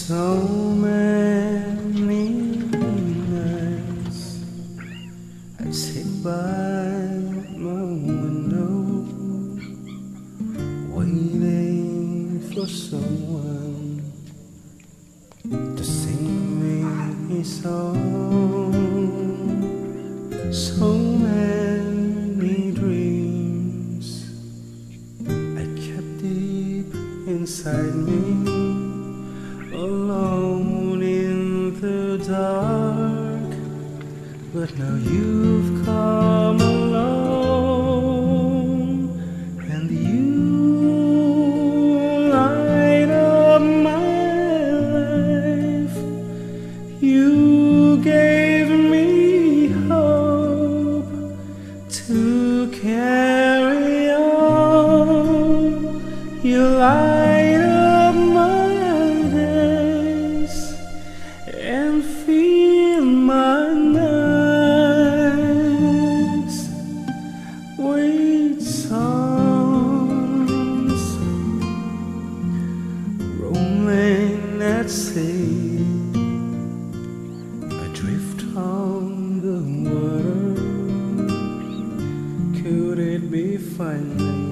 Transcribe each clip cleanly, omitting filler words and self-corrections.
So many nights I sit by my window, waiting for someone to sing me a song. So many dreams I kept deep inside me, alone in the dark. But now you've come along, and you light up my life. You gave me hope to carry on. You light up my days and fill my nights with songs. Rolling at sea, adrift on the water. Could it be finally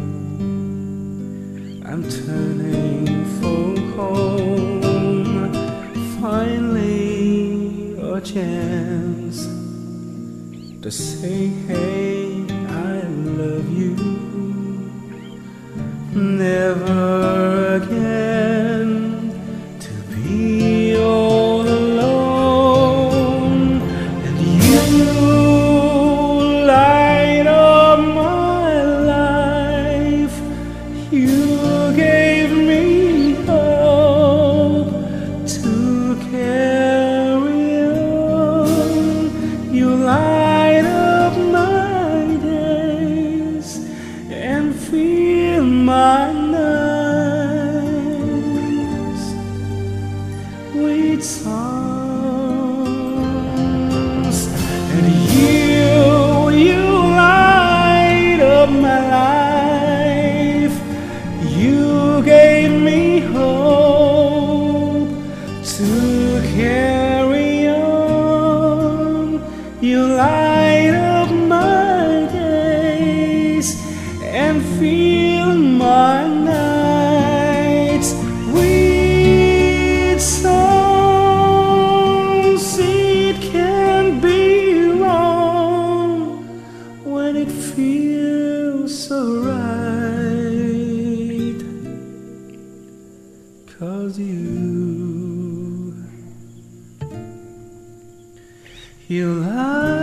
I'm turning for home? Finally a chance to say, hey, I love you. Never again to be all alone. And you light up my life. You gave me hope to carry on. You light up my days and fill my nights with songs. And you light up my life. You gave me hope to carry on. You light up my days and fill my nights with songs. It can't be wrong when it feels so right, 'cause you light